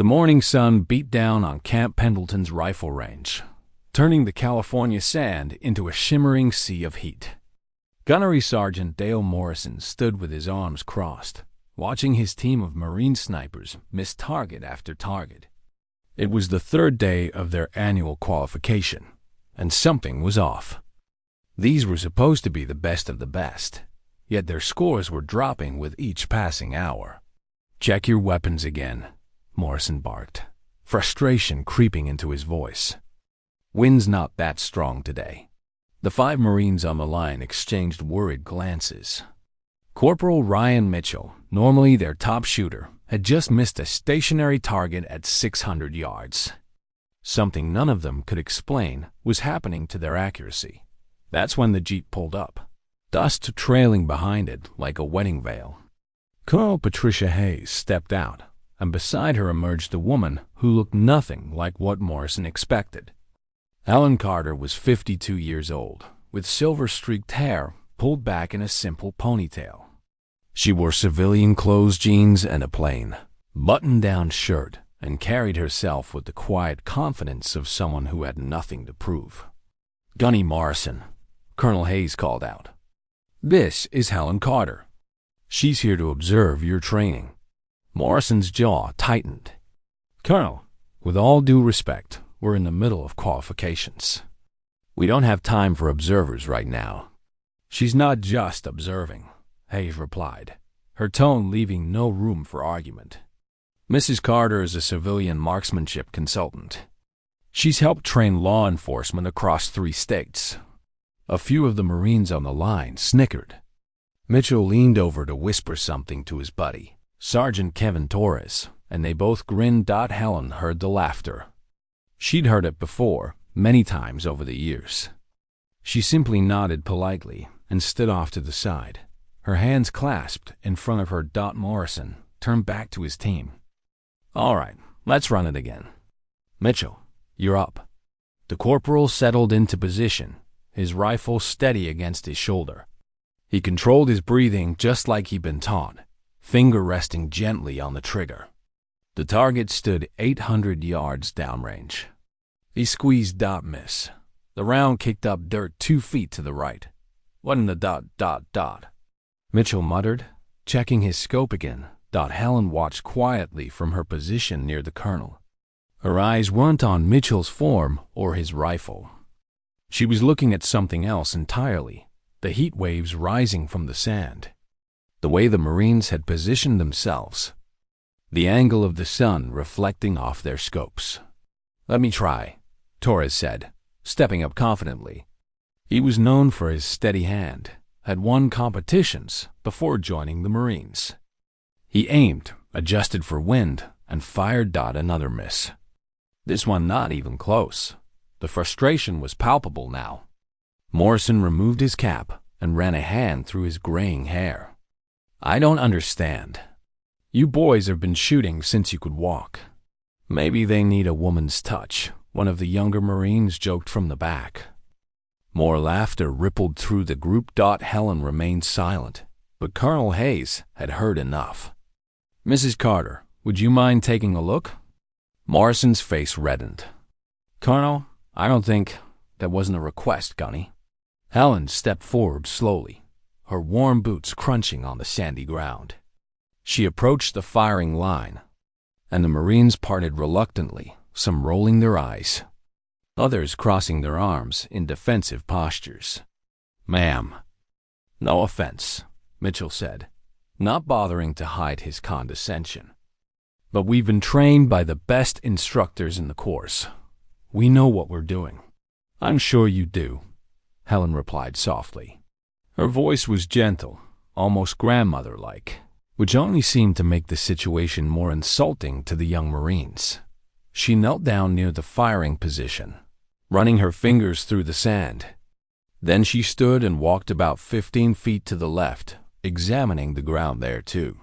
The morning sun beat down on Camp Pendleton's rifle range, turning the California sand into a shimmering sea of heat. Gunnery Sergeant Dale Morrison stood with his arms crossed, watching his team of Marine snipers miss target after target. It was the third day of their annual qualification, and something was off. These were supposed to be the best of the best, yet their scores were dropping with each passing hour. "Check your weapons again," Morrison barked, frustration creeping into his voice. "Wind's not that strong today." The 5 Marines on the line exchanged worried glances. Corporal Ryan Mitchell, normally their top shooter, had just missed a stationary target at 600 yards. Something none of them could explain was happening to their accuracy. That's when the Jeep pulled up, dust trailing behind it like a wedding veil. Colonel Patricia Hayes stepped out, and beside her emerged a woman who looked nothing like what Morrison expected. Helen Carter was 52 years old, with silver-streaked hair pulled back in a simple ponytail. She wore civilian clothes, jeans, and a plain, button-down shirt, and carried herself with the quiet confidence of someone who had nothing to prove. "Gunny Morrison," Colonel Hayes called out. "This is Helen Carter. She's here to observe your training." Morrison's jaw tightened. "Colonel, with all due respect, we're in the middle of qualifications. We don't have time for observers right now." "She's not just observing," Hayes replied, her tone leaving no room for argument. "Mrs. Carter is a civilian marksmanship consultant. She's helped train law enforcement across 3 states. A few of the Marines on the line snickered. Mitchell leaned over to whisper something to his buddy, Sergeant Kevin Torres, and they both grinned. Helen heard the laughter. She'd heard it before, many times over the years. She simply nodded politely and stood off to the side, her hands clasped in front of her. Morrison turned back to his team. "All right, let's run it again. Mitchell, you're up." The corporal settled into position, his rifle steady against his shoulder. He controlled his breathing just like he'd been taught, finger resting gently on the trigger. The target stood 800 yards downrange. He squeezed. Miss. The round kicked up dirt 2 feet to the right. "What in the ... Mitchell muttered, checking his scope again. Helen watched quietly from her position near the colonel. Her eyes weren't on Mitchell's form or his rifle. She was looking at something else entirely, the heat waves rising from the sand. The way the Marines had positioned themselves. The angle of the sun reflecting off their scopes. "Let me try," Torres said, stepping up confidently. He was known for his steady hand, had won competitions before joining the Marines. He aimed, adjusted for wind, and fired. Another miss. This one not even close. The frustration was palpable now. Morrison removed his cap and ran a hand through his graying hair. "I don't understand. You boys have been shooting since you could walk. Maybe they need a woman's touch," one of the younger Marines joked from the back. More laughter rippled through the group. Helen remained silent, but Colonel Hayes had heard enough. "Mrs. Carter, would you mind taking a look?" Morrison's face reddened. "Colonel, I don't think that wasn't a request, Gunny." Helen stepped forward slowly, her warm boots crunching on the sandy ground. She approached the firing line, and the Marines parted reluctantly, some rolling their eyes, others crossing their arms in defensive postures. "Ma'am." "No offense," Mitchell said, not bothering to hide his condescension. "But we've been trained by the best instructors in the course. We know what we're doing." "I'm sure you do," Helen replied softly. Her voice was gentle, almost grandmother-like, which only seemed to make the situation more insulting to the young Marines. She knelt down near the firing position, running her fingers through the sand. Then she stood and walked about 15 feet to the left, examining the ground there too.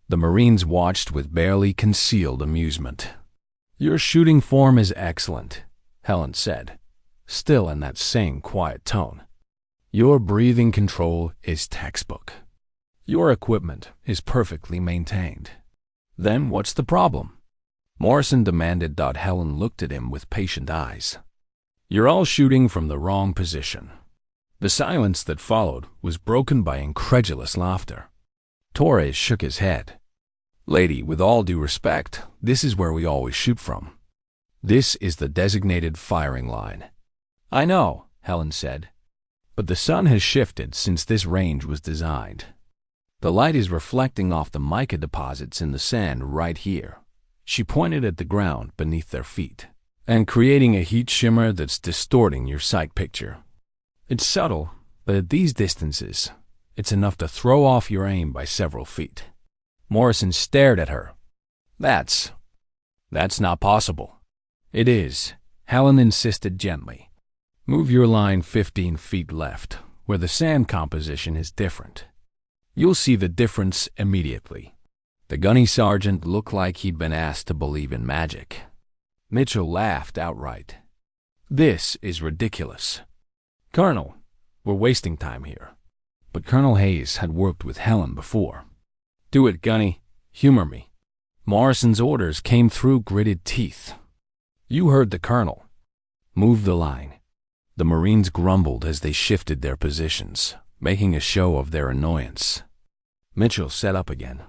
The Marines watched with barely concealed amusement. "Your shooting form is excellent," Helen said, still in that same quiet tone. "Your breathing control is textbook. Your equipment is perfectly maintained. Then what's the problem?" Morrison demanded. Helen looked at him with patient eyes. You're all shooting from the wrong position. The silence that followed was broken by incredulous laughter. Torres shook his head. Lady, with all due respect, this is where we always shoot from. This is the designated firing line. I know, Helen said, but the sun has shifted since this range was designed. The light is reflecting off the mica deposits in the sand right here. She pointed at the ground beneath their feet, and creating a heat shimmer that's distorting your sight picture. It's subtle, but at these distances, it's enough to throw off your aim by several feet. Morrison stared at her. That's not possible. It is, Helen insisted gently. Move your line 15 feet left, where the sand composition is different. You'll see the difference immediately. The gunny sergeant looked like he'd been asked to believe in magic. Mitchell laughed outright. This is ridiculous. Colonel, we're wasting time here. But Colonel Hayes had worked with Helen before. Do it, Gunny. Humor me. Morrison's orders came through gritted teeth. You heard the Colonel. Move the line. The Marines grumbled as they shifted their positions, making a show of their annoyance. Mitchell set up again,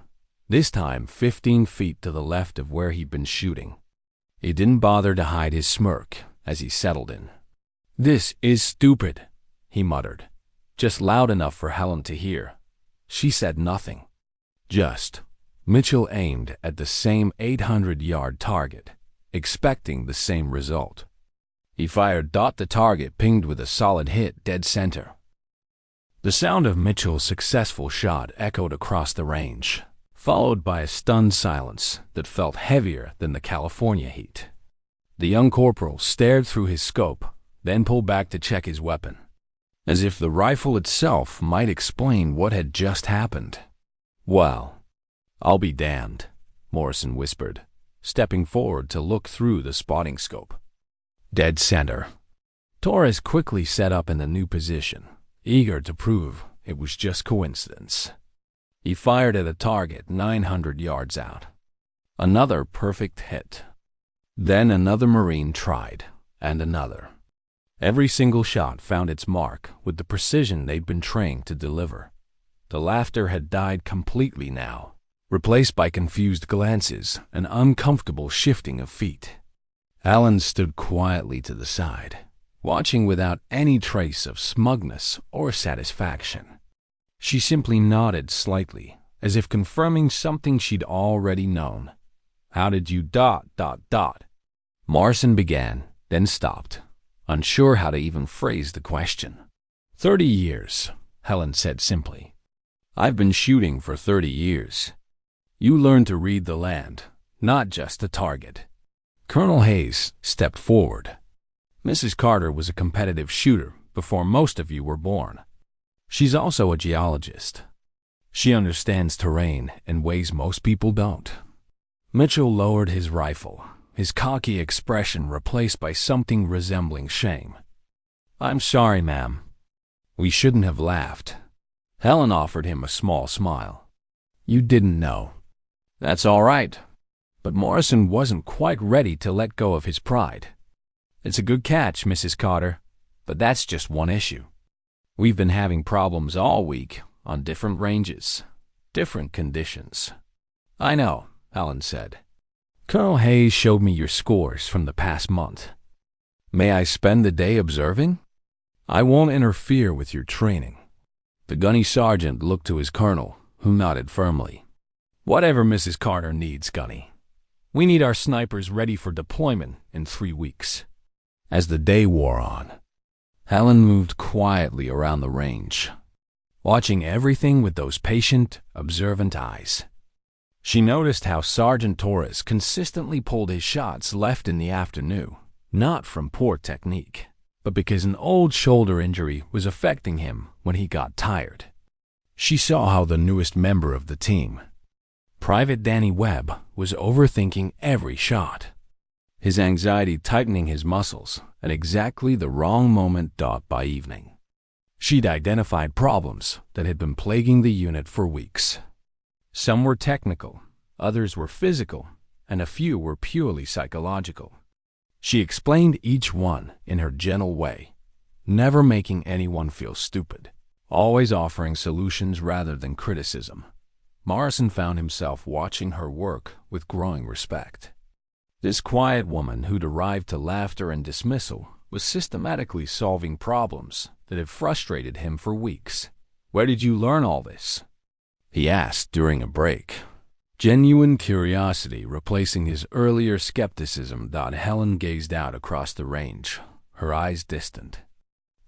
this time 15 feet to the left of where he'd been shooting. He didn't bother to hide his smirk as he settled in. This is stupid, he muttered, just loud enough for Helen to hear. She said nothing. Just. Mitchell aimed at the same 800-yard target, expecting the same result. He fired. The target pinged with a solid hit dead center. The sound of Mitchell's successful shot echoed across the range, followed by a stunned silence that felt heavier than the California heat. The young corporal stared through his scope, then pulled back to check his weapon, as if the rifle itself might explain what had just happened. Well, I'll be damned, Morrison whispered, stepping forward to look through the spotting scope. Dead center. Torres quickly set up in the new position, eager to prove it was just coincidence. He fired at a target 900 yards out. Another perfect hit. Then another Marine tried, and another. Every single shot found its mark with the precision they'd been trained to deliver. The laughter had died completely now, replaced by confused glances and uncomfortable shifting of feet. Helen stood quietly to the side, watching without any trace of smugness or satisfaction. She simply nodded slightly, as if confirming something she'd already known. How did you ... Morrison began, then stopped, unsure how to even phrase the question. 30 years, Helen said simply. I've been shooting for 30 years. You learn to read the land, not just the target. Colonel Hayes stepped forward. Mrs. Carter was a competitive shooter before most of you were born. She's also a geologist. She understands terrain in ways most people don't. Mitchell lowered his rifle, his cocky expression replaced by something resembling shame. I'm sorry, ma'am. We shouldn't have laughed. Helen offered him a small smile. You didn't know. That's all right. But Morrison wasn't quite ready to let go of his pride. It's a good catch, Mrs. Carter, but that's just one issue. We've been having problems all week on different ranges, different conditions. I know, Helen said. Colonel Hayes showed me your scores from the past month. May I spend the day observing? I won't interfere with your training. The gunny sergeant looked to his colonel, who nodded firmly. Whatever Mrs. Carter needs, Gunny. We need our snipers ready for deployment in 3 weeks. As the day wore on, Helen moved quietly around the range, watching everything with those patient, observant eyes. She noticed how Sergeant Torres consistently pulled his shots left in the afternoon, not from poor technique, but because an old shoulder injury was affecting him when he got tired. She saw how the newest member of the team, Private Danny Webb, was overthinking every shot, his anxiety tightening his muscles at exactly the wrong moment. By evening, she'd identified problems that had been plaguing the unit for weeks. Some were technical, others were physical, and a few were purely psychological. She explained each one in her gentle way, never making anyone feel stupid, always offering solutions rather than criticism. Morrison found himself watching her work with growing respect. This quiet woman who'd arrived to laughter and dismissal was systematically solving problems that had frustrated him for weeks. "Where did you learn all this?" he asked during a break, genuine curiosity replacing his earlier skepticism. Helen gazed out across the range, her eyes distant.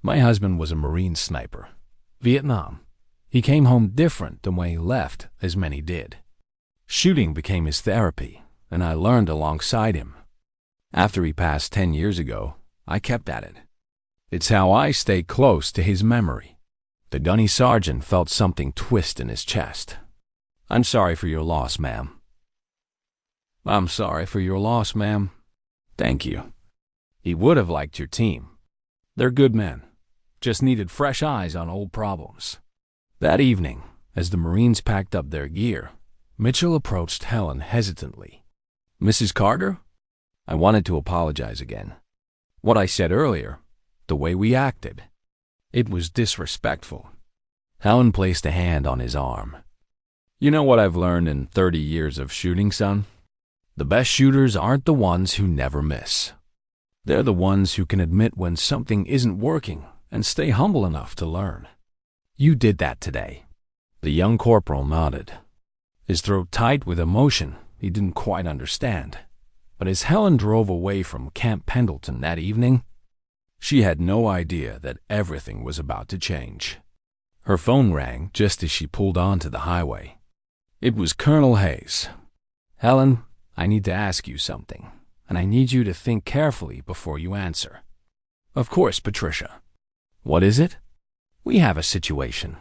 "My husband was a Marine sniper. Vietnam. He came home different than when he left, as many did. Shooting became his therapy, and I learned alongside him. After he passed 10 years ago, I kept at it. It's how I stay close to his memory." The gunny sergeant felt something twist in his chest. "I'm sorry for your loss, ma'am." "I'm sorry for your loss, ma'am." "Thank you." He would have liked your team. They're good men. Just needed fresh eyes on old problems. That evening, as the Marines packed up their gear, Mitchell approached Helen hesitantly. "Mrs. Carter, I wanted to apologize again. What I said earlier, the way we acted, it was disrespectful." Helen placed a hand on his arm. "You know what I've learned in 30 years of shooting, son? The best shooters aren't the ones who never miss. They're the ones who can admit when something isn't working and stay humble enough to learn. You did that today." The young corporal nodded, his throat tight with emotion he didn't quite understand. But as Helen drove away from Camp Pendleton that evening, she had no idea that everything was about to change. Her phone rang just as she pulled onto the highway. It was Colonel Hayes. "Helen, I need to ask you something, and I need you to think carefully before you answer." "Of course, Patricia." "What is it?" "We have a situation.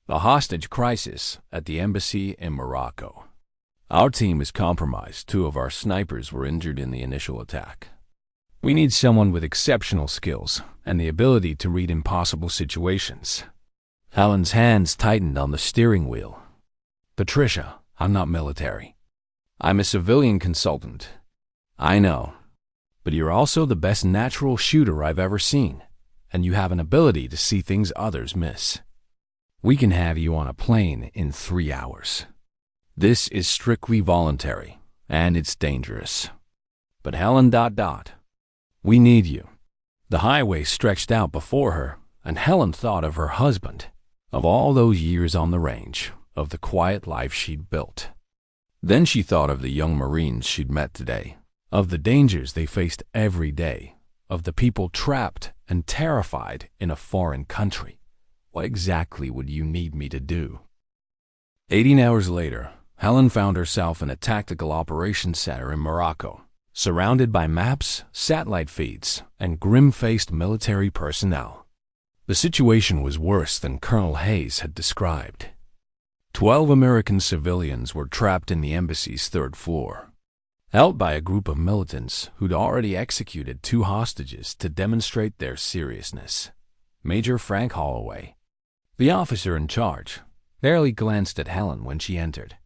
The hostage crisis at the embassy in Morocco. Our team is compromised. 2 of our snipers were injured in the initial attack. We need someone with exceptional skills and the ability to read impossible situations." Helen's hands tightened on the steering wheel. "Patricia, I'm not military. I'm a civilian consultant." "I know, but you're also the best natural shooter I've ever seen, and you have an ability to see things others miss. We can have you on a plane in 3 hours. This is strictly voluntary, and it's dangerous. But Helen... we need you." The highway stretched out before her, and Helen thought of her husband, of all those years on the range, of the quiet life she'd built. Then she thought of the young Marines she'd met today, of the dangers they faced every day, of the people trapped and terrified in a foreign country. What exactly would you need me to do? 18 hours later, Helen found herself in a tactical operations center in Morocco, surrounded by maps, satellite feeds, and grim-faced military personnel. The situation was worse than Colonel Hayes had described. 12 American civilians were trapped in the embassy's 3rd floor, held by a group of militants who'd already executed 2 hostages to demonstrate their seriousness. Major Frank Holloway, the officer in charge, barely glanced at Helen when she entered.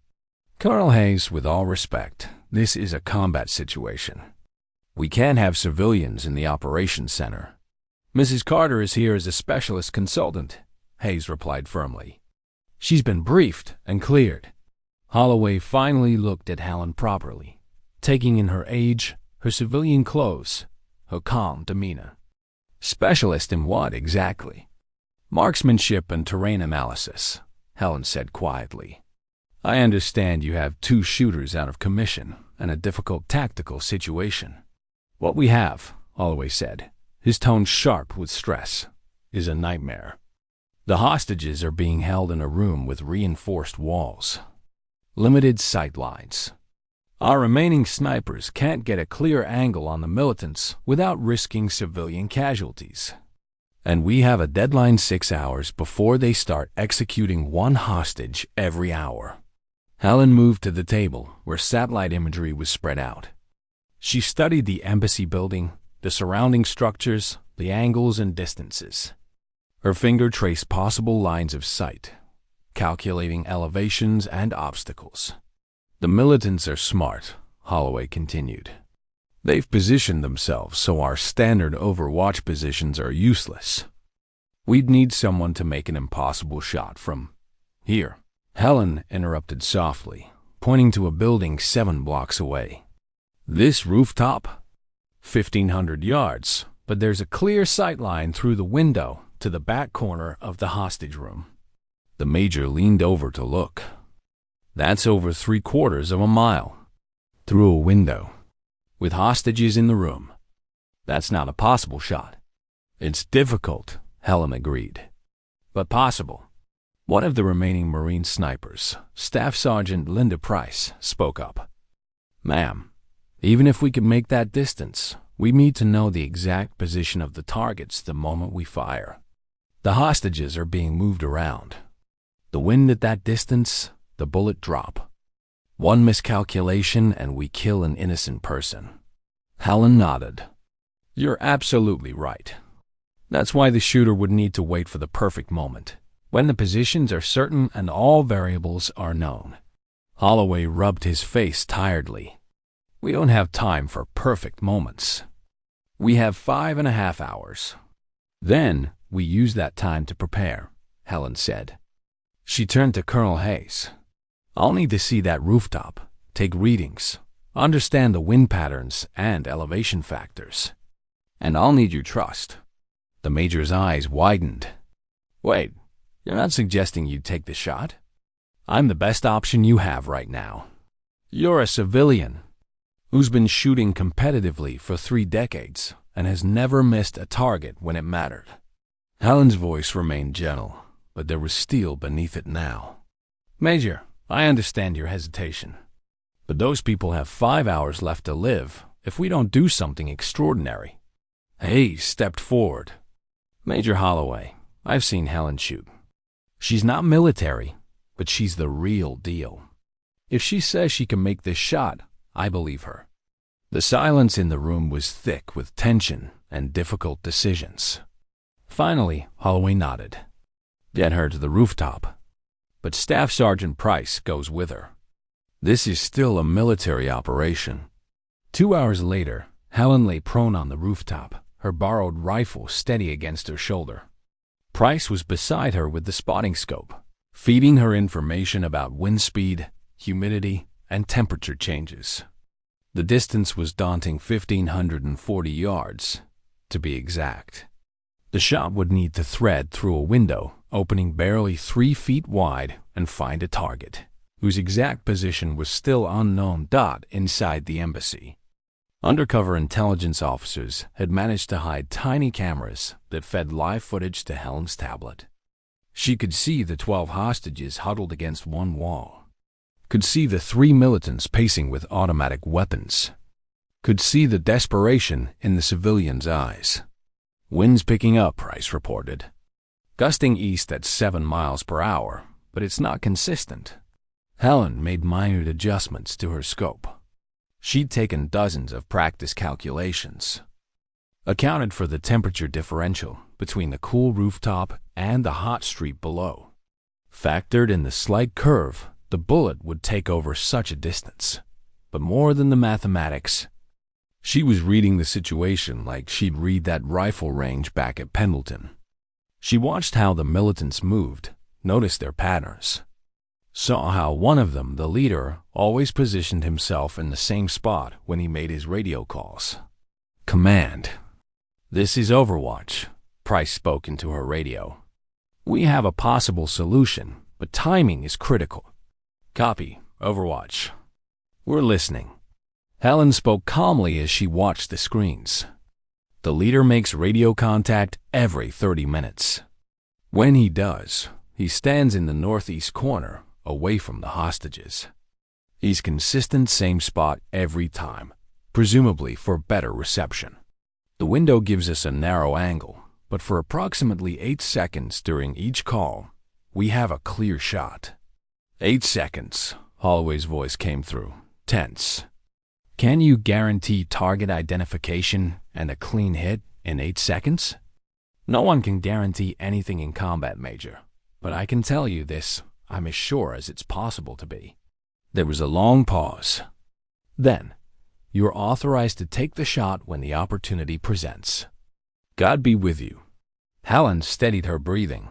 "Colonel Hayes, with all respect, this is a combat situation. We can't have civilians in the operations center." "Mrs. Carter is here as a specialist consultant," Hayes replied firmly. "She's been briefed and cleared." Holloway finally looked at Helen properly, taking in her age, her civilian clothes, her calm demeanor. "Specialist in what, exactly?" "Marksmanship and terrain analysis," Helen said quietly. "I understand you have 2 shooters out of commission and a difficult tactical situation." "What we have," Holloway said, his tone sharp with stress, "is a nightmare. The hostages are being held in a room with reinforced walls, limited sight lines. Our remaining snipers can't get a clear angle on the militants without risking civilian casualties. And we have a deadline 6 hours before they start executing 1 hostage every hour." Helen moved to the table where satellite imagery was spread out. She studied the embassy building, the surrounding structures, the angles and distances. Her finger traced possible lines of sight, calculating elevations and obstacles. "The militants are smart," Holloway continued. They've positioned themselves so our standard overwatch positions are useless. We'd need someone to make an impossible shot from here. Helen interrupted softly, pointing to a building 7 blocks away. This rooftop? 1,500 yards, but there's a clear sight line through the window to the back corner of the hostage room. The major leaned over to look. That's over 3/4 of a mile. Through a window. With hostages in the room. That's not a possible shot. It's difficult, Helen agreed. But possible. One of the remaining Marine snipers, Staff Sergeant Linda Price, spoke up. Ma'am, even if we could make that distance, we need to know the exact position of the targets the moment we fire. The hostages are being moved around. The wind at that distance, the bullet drop. One miscalculation and we kill an innocent person. Helen nodded. You're absolutely right. That's why the shooter would need to wait for the perfect moment, when the positions are certain and all variables are known. Holloway rubbed his face tiredly. We don't have time for perfect moments. We have 5.5 hours. Then we use that time to prepare, Helen said. She turned to Colonel Hayes. I'll need to see that rooftop, take readings, understand the wind patterns and elevation factors. And I'll need your trust. The major's eyes widened. Wait, you're not suggesting you'd take the shot? I'm the best option you have right now. You're a civilian who's been shooting competitively for 3 decades and has never missed a target when it mattered. Helen's voice remained gentle, but there was steel beneath it now. Major, I understand your hesitation, but those people have 5 hours left to live if we don't do something extraordinary. Hayes stepped forward. Major Holloway, I've seen Helen shoot. She's not military, but she's the real deal. If she says she can make this shot, I believe her. The silence in the room was thick with tension and difficult decisions. Finally, Holloway nodded. Get her to the rooftop. But Staff Sergeant Price goes with her. This is still a military operation. 2 hours later, Helen lay prone on the rooftop, her borrowed rifle steady against her shoulder. Price was beside her with the spotting scope, feeding her information about wind speed, humidity, and temperature changes. The distance was daunting 1,540 yards, to be exact. The shot would need to thread through a window, opening barely 3 feet wide, and find a target, whose exact position was still unknown. Inside the embassy. Undercover intelligence officers had managed to hide tiny cameras that fed live footage to Helen's tablet. She could see the 12 hostages huddled against one wall. Could see the 3 militants pacing with automatic weapons. Could see the desperation in the civilians' eyes. Winds picking up, Price reported. Gusting east at 7 miles per hour, but it's not consistent. Helen made minor adjustments to her scope. She'd taken dozens of practice calculations. Accounted for the temperature differential between the cool rooftop and the hot street below. Factored in the slight curve the bullet would take over such a distance. But more than the mathematics, she was reading the situation like she'd read that rifle range back at Pendleton. She watched how the militants moved, noticed their patterns. Saw how one of them, the leader, always positioned himself in the same spot when he made his radio calls. Command. This is Overwatch, Price spoke into her radio. We have a possible solution, but timing is critical. Copy, Overwatch. We're listening. Helen spoke calmly as she watched the screens. The leader makes radio contact every 30 minutes. When he does, he stands in the northeast corner, away from the hostages. He's consistent same spot every time, presumably for better reception. The window gives us a narrow angle, but for approximately 8 seconds during each call, we have a clear shot. 8 seconds, Holloway's voice came through, tense. Can you guarantee target identification and a clean hit in 8 seconds? No one can guarantee anything in combat, Major, but I can tell you this, I'm as sure as it's possible to be. There was a long pause. Then, you're authorized to take the shot when the opportunity presents. God be with you." Helen steadied her breathing.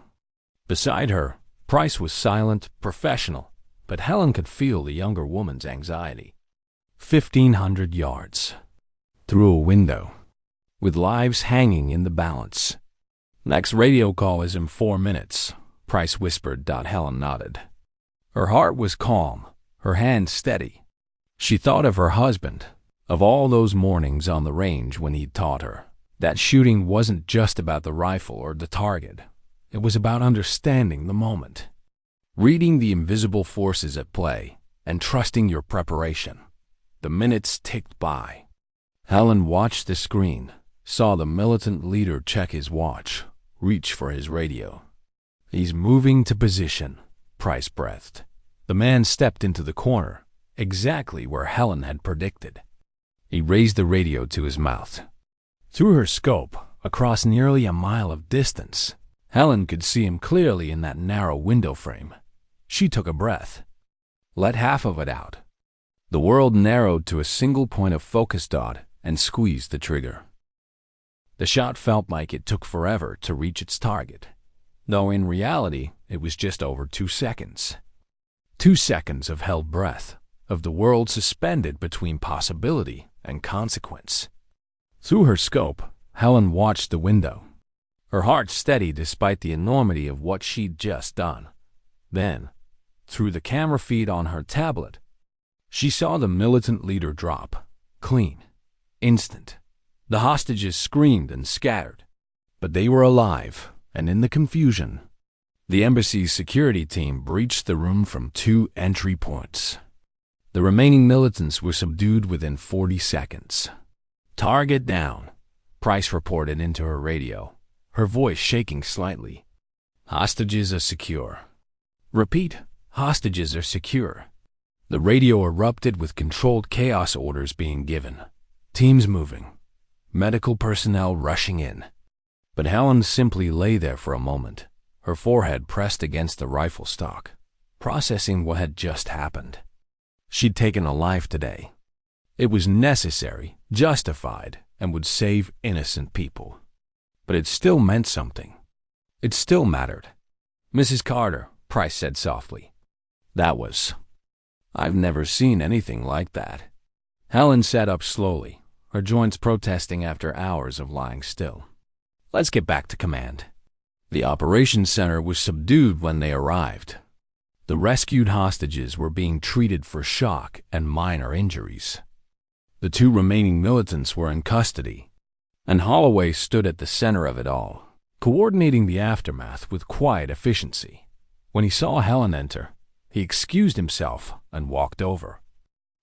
Beside her, Price was silent, professional, but Helen could feel the younger woman's anxiety. 1,500 yards. Through a window. With lives hanging in the balance. "Next radio call is in 4 minutes, Price whispered. Helen nodded. Her heart was calm, her hand steady. She thought of her husband, of all those mornings on the range when he'd taught her that shooting wasn't just about the rifle or the target. It was about understanding the moment, reading the invisible forces at play, and trusting your preparation. The minutes ticked by. Helen watched the screen, saw the militant leader check his watch, reach for his radio. "He's moving to position," Price breathed. The man stepped into the corner, exactly where Helen had predicted. He raised the radio to his mouth. Through her scope, across nearly a mile of distance, Helen could see him clearly in that narrow window frame. She took a breath. Let half of it out. The world narrowed to a single point of focus and squeezed the trigger. The shot felt like it took forever to reach its target, though in reality it was just over 2 seconds. 2 seconds of held breath, of the world suspended between possibility and consequence. Through her scope, Helen watched the window, her heart steady despite the enormity of what she'd just done. Then, through the camera feed on her tablet, she saw the militant leader drop, clean, instant. The hostages screamed and scattered, but they were alive, and in the confusion, the embassy's security team breached the room from 2 entry points. The remaining militants were subdued within 40 seconds. "Target down," Price reported into her radio, her voice shaking slightly. "Hostages are secure." "Repeat, hostages are secure." The radio erupted with controlled chaos orders being given. Teams moving. Medical personnel rushing in. But Helen simply lay there for a moment, her forehead pressed against the rifle stock, processing what had just happened. She'd taken a life today. It was necessary, justified, and would save innocent people. But it still meant something. It still mattered. "Mrs. Carter," Price said softly. "That was... I've never seen anything like that." Helen sat up slowly, her joints protesting after hours of lying still. "Let's get back to command." The operations center was subdued when they arrived. The rescued hostages were being treated for shock and minor injuries. The 2 remaining militants were in custody, and Holloway stood at the center of it all, coordinating the aftermath with quiet efficiency. When he saw Helen enter, he excused himself and walked over.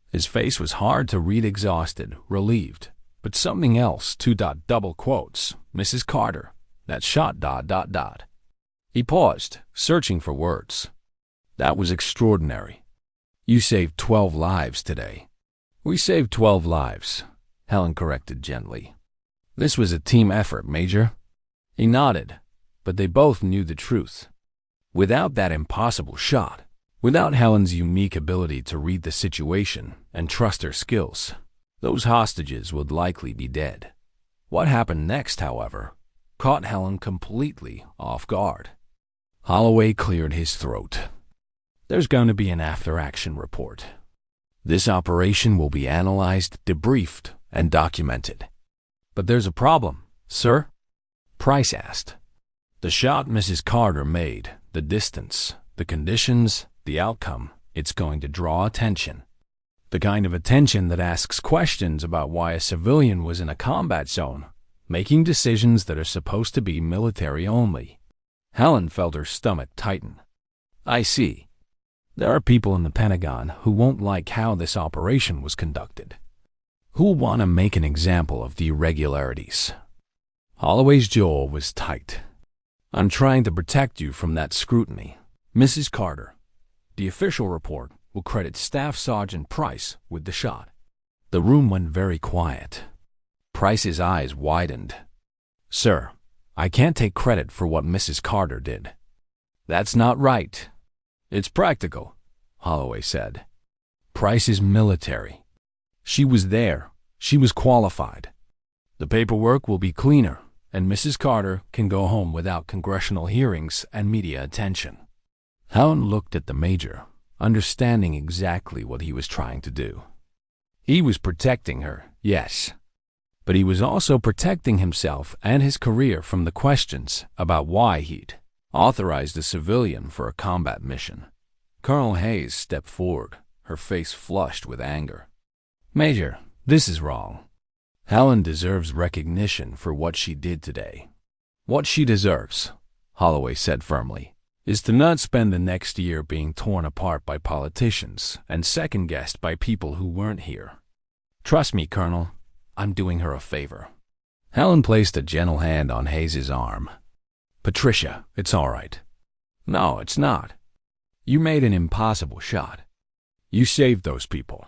His face was hard to read, exhausted, relieved, but something else, 2 double quotes, "Mrs. Carter, that shot ... He paused, searching for words. "That was extraordinary. You saved 12 lives today." "We saved 12 lives," Helen corrected gently. "This was a team effort, Major." He nodded, but they both knew the truth. Without that impossible shot, without Helen's unique ability to read the situation and trust her skills, those hostages would likely be dead. What happened next, however, caught Helen completely off guard. Holloway cleared his throat. "There's going to be an after-action report. This operation will be analyzed, debriefed, and documented." "But there's a problem, sir?" Price asked. "The shot Mrs. Carter made, the distance, the conditions, the outcome, it's going to draw attention. The kind of attention that asks questions about why a civilian was in a combat zone, making decisions that are supposed to be military only." Helen felt her stomach tighten. "I see. There are people in the Pentagon who won't like how this operation was conducted, who'll want to make an example of the irregularities." Holloway's jaw was tight. "I'm trying to protect you from that scrutiny, Mrs. Carter. The official report will credit Staff Sergeant Price with the shot." The room went very quiet. Price's eyes widened. "Sir, I can't take credit for what Mrs. Carter did." "That's not right." "It's practical," Holloway said. "Price is military. She was there. She was qualified. The paperwork will be cleaner, and Mrs. Carter can go home without congressional hearings and media attention. Helen looked at the major, understanding exactly what he was trying to do. He was protecting her, yes, but he was also protecting himself and his career from the questions about why he'd authorized a civilian for a combat mission. Colonel Hayes stepped forward, her face flushed with anger. "Major, this is wrong. Helen deserves recognition for what she did today." "What she deserves," Holloway said firmly, "is to not spend the next year being torn apart by politicians and second-guessed by people who weren't here. Trust me, Colonel, I'm doing her a favor." Helen placed a gentle hand on Hayes' arm. "Patricia, it's all right." "No, it's not. You made an impossible shot. You saved those people.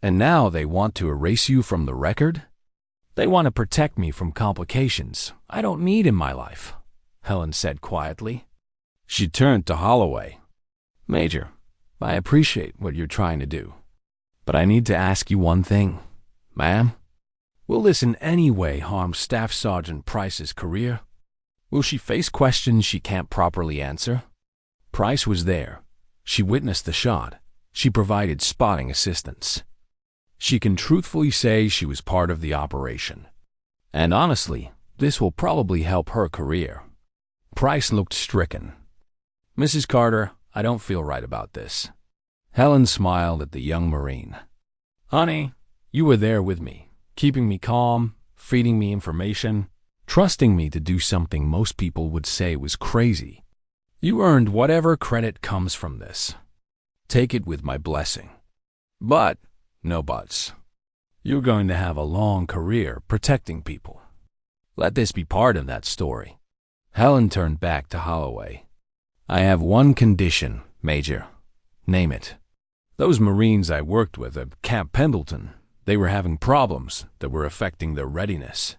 And now they want to erase you from the record? They want to protect me from complications I don't need in my life," Helen said quietly. She turned to Holloway. "Major, I appreciate what you're trying to do, but I need to ask you one thing. Ma'am, will this in any way harm Staff Sergeant Price's career? Will she face questions she can't properly answer? Price was there. She witnessed the shot. She provided spotting assistance. She can truthfully say she was part of the operation. And honestly, this will probably help her career." Price looked stricken. "Mrs. Carter, I don't feel right about this." Helen smiled at the young Marine. "Honey, you were there with me, keeping me calm, feeding me information, trusting me to do something most people would say was crazy. You earned whatever credit comes from this. Take it with my blessing. But no buts. You're going to have a long career protecting people. Let this be part of that story." Helen turned back to Holloway. "I have one condition, Major. Name it. Those Marines I worked with at Camp Pendleton, they were having problems that were affecting their readiness.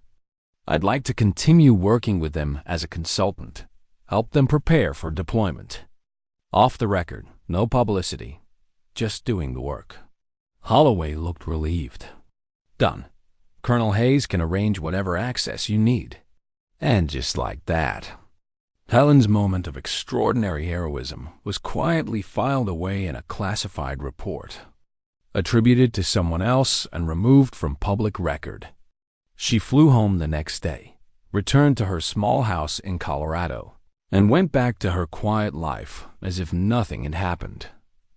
I'd like to continue working with them as a consultant, help them prepare for deployment. Off the record, no publicity, just doing the work." Holloway looked relieved. "Done. Colonel Hayes can arrange whatever access you need." And just like that, Helen's moment of extraordinary heroism was quietly filed away in a classified report, attributed to someone else and removed from public record. She flew home the next day, returned to her small house in Colorado, and went back to her quiet life as if nothing had happened.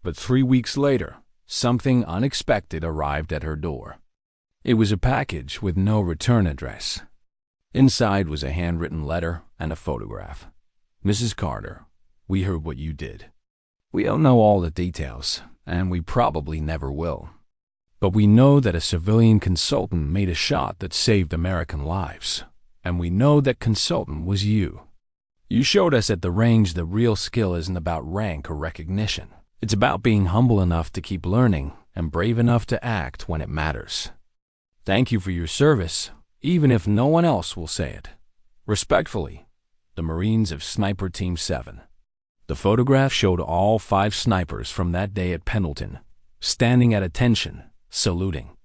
But 3 weeks later, something unexpected arrived at her door. It was a package with no return address. Inside was a handwritten letter and a photograph. "Mrs. Carter, we heard what you did. We don't know all the details, and we probably never will. But we know that a civilian consultant made a shot that saved American lives, and we know that consultant was you. You showed us at the range that real skill isn't about rank or recognition. It's about being humble enough to keep learning and brave enough to act when it matters. Thank you for your service, even if no one else will say it. Respectfully, the Marines of Sniper Team 7. The photograph showed all 5 snipers from that day at Pendleton, standing at attention, saluting.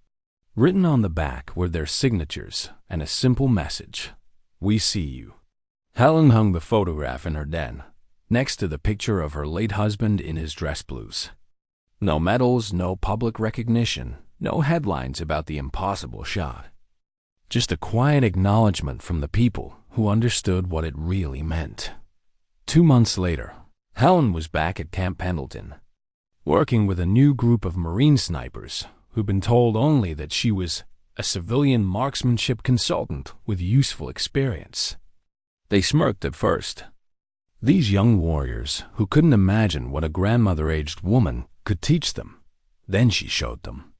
Written on the back were their signatures and a simple message: "We see you." Helen hung the photograph in her den, next to the picture of her late husband in his dress blues. No medals, no public recognition, no headlines about the impossible shot. Just a quiet acknowledgement from the people who understood what it really meant. 2 months later, Helen was back at Camp Pendleton, working with a new group of Marine snipers who'd been told only that she was a civilian marksmanship consultant with useful experience. They smirked at first. These young warriors who couldn't imagine what a grandmother-aged woman could teach them. Then she showed them.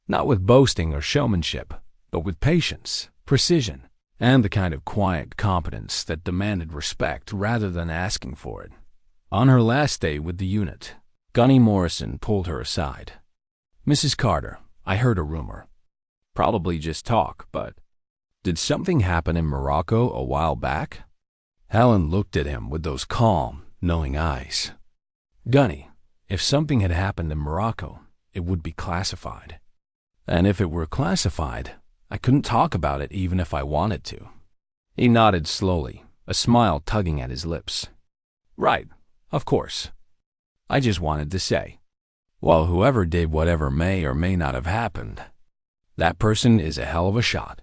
Not with boasting or showmanship, but with patience, precision, and the kind of quiet competence that demanded respect rather than asking for it. On her last day with the unit, Gunny Morrison pulled her aside. "Mrs. Carter, I heard a rumor. Probably just talk, but did something happen in Morocco a while back?" Helen looked at him with those calm, knowing eyes. "Gunny, if something had happened in Morocco, it would be classified. And if it were classified, I couldn't talk about it even if I wanted to. He nodded slowly, a smile tugging at his lips. Right, of course. I just wanted to say, well, whoever did whatever may or may not have happened, that person is a hell of a shot.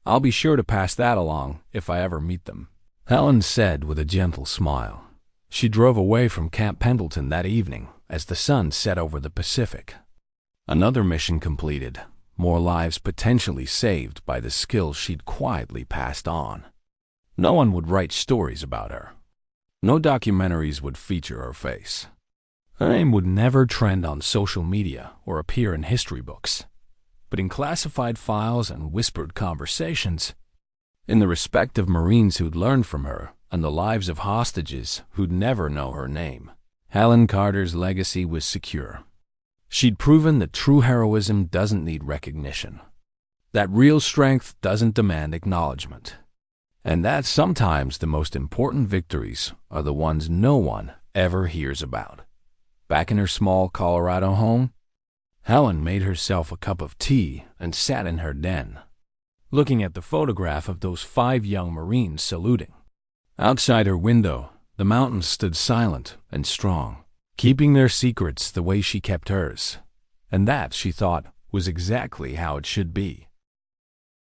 I'll be sure to pass that along if I ever meet them, Helen said with a gentle smile. She drove away from Camp Pendleton that evening as the sun set over the Pacific. Another mission completed, more lives potentially saved by the skills she'd quietly passed on. No one would write stories about her. No documentaries would feature her face. Her name would never trend on social media or appear in history books. But in classified files and whispered conversations, in the respect of Marines who'd learned from her and the lives of hostages who'd never know her name, Helen Carter's legacy was secure. She'd proven that true heroism doesn't need recognition, that real strength doesn't demand acknowledgement, and that sometimes the most important victories are the ones no one ever hears about. Back in her small Colorado home, Helen made herself a cup of tea and sat in her den, looking at the photograph of those 5 young Marines saluting. Outside her window, the mountains stood silent and strong, keeping their secrets the way she kept hers. And that, she thought, was exactly how it should be.